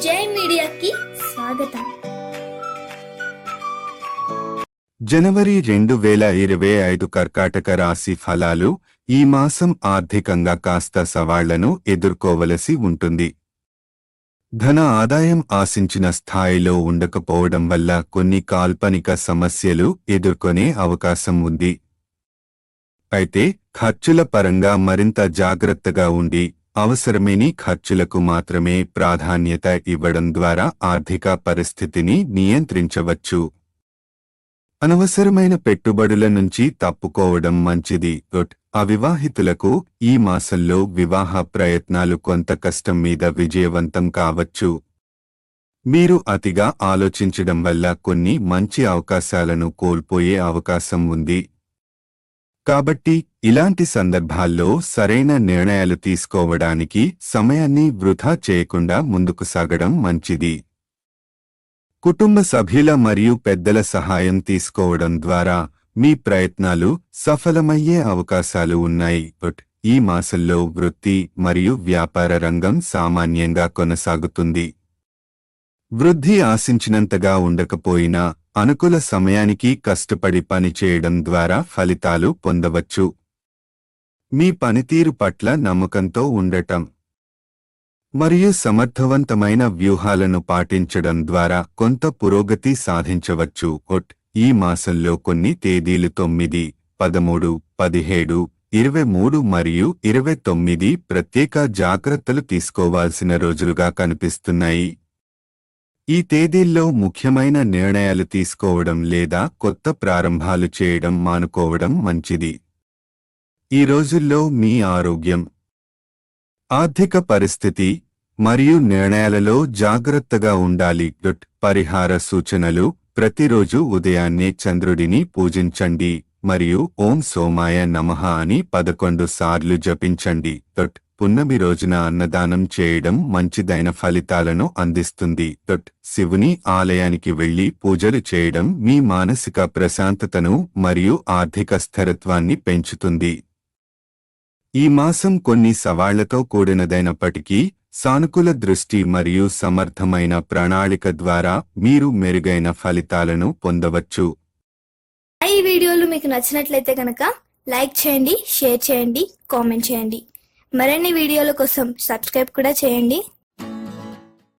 జై మీడియాకి స్వాగతం. జనవరి 2025 కర్కాటక రాశి ఫలాలు. ఈ మాసం ఆర్థికంగా కాస్త సవాళ్లను ఎదుర్కోవలసి ఉంటుంది. ధన ఆదాయం ఆశించిన స్థాయిలో ఉండకపోవడం వల్ల కొన్ని కాల్పనిక సమస్యలు ఎదుర్కొనే అవకాశం ఉంది. అయితే ఖర్చుల పరంగా మరింత జాగ్రత్తగా ఉండి అవసరమేని ఖర్చులకు మాత్రమే ప్రాధాన్యత ఇవ్వడం ద్వారా ఆర్థిక పరిస్థితిని నియంత్రించవచ్చు. అనవసరమైన పెట్టుబడుల నుంచి తప్పుకోవడం మంచిది. అవివాహితులకు ఈ మాసంలో వివాహ ప్రయత్నాలు కొంత కష్టం మీద విజయవంతం కావచ్చు. మీరు అతిగా ఆలోచించడం వల్ల కొన్ని మంచి అవకాశాలను కోల్పోయే అవకాశం ఉంది. కాబట్టి ఇలాంటి సందర్భాల్లో సరైన నిర్ణయాలు తీసుకోవడానికి సమయాన్ని వృధా చేయకుండా ముందుకు సాగడం మంచిది. కుటుంబ సభ్యుల మరియు పెద్దల సహాయం తీసుకోవడం ద్వారా మీ ప్రయత్నాలు సఫలమయ్యే అవకాశాలు ఉన్నాయి. ఈ మాసంలో వృత్తి మరియు వ్యాపార రంగం సామాన్యంగా కొనసాగుతుంది. వృద్ధి ఆశించినంతగా ఉండకపోయినా అనుకూల సమయానికి కష్టపడి పనిచేయడం ద్వారా ఫలితాలు పొందవచ్చు. మీ పనితీరు పట్ల నమ్మకంతో ఉండటం మరియు సమర్థవంతమైన వ్యూహాలను పాటించడం ద్వారా కొంత పురోగతి సాధించవచ్చు. ఈ మాసంలో కొన్ని తేదీలు 9, 13, 17, 23 మరియు 29 ప్రత్యేక జాగ్రత్తలు తీసుకోవాల్సిన రోజులుగా కనిపిస్తున్నాయి. ఈ తేదీల్లో ముఖ్యమైన నిర్ణయాలు తీసుకోవడం లేదా కొత్త ప్రారంభాలు చేయడం మానుకోవడం మంచిది. ఈ రోజుల్లో మీ ఆరోగ్యం, ఆర్థిక పరిస్థితి మరియు నిర్ణయాలలో జాగ్రత్తగా ఉండాలి. పరిహార సూచనలు: ప్రతిరోజు ఉదయాన్నే చంద్రుడిని పూజించండి మరియు ఓం సోమాయ నమః అని 11 సార్లు జపించండి. పున్నమి రోజున అన్నదానం చేయడం మంచిదైన ఫలితాలను అందిస్తుంది. శివుని ఆలయానికి వెళ్లి పూజలు చేయడం మీ మానసిక ప్రశాంతతను మరియు ఆర్థిక స్థిరత్వాన్ని పెంచుతుంది. ఈ మాసం కొన్ని సవాళ్లతో కూడినదైనప్పటికీ సానుకూల దృష్టి మరియు సమర్థమైన ప్రణాళిక ద్వారా మీరు మెరుగైన ఫలితాలను పొందవచ్చు. ఈ వీడియోలు మీకు నచ్చినట్లయితే కనుక లైక్ చేయండి, షేర్ చేయండి, కామెంట్ చేయండి. మరిన్ని వీడియోల కోసం సబ్స్క్రైబ్ కూడా చేయండి.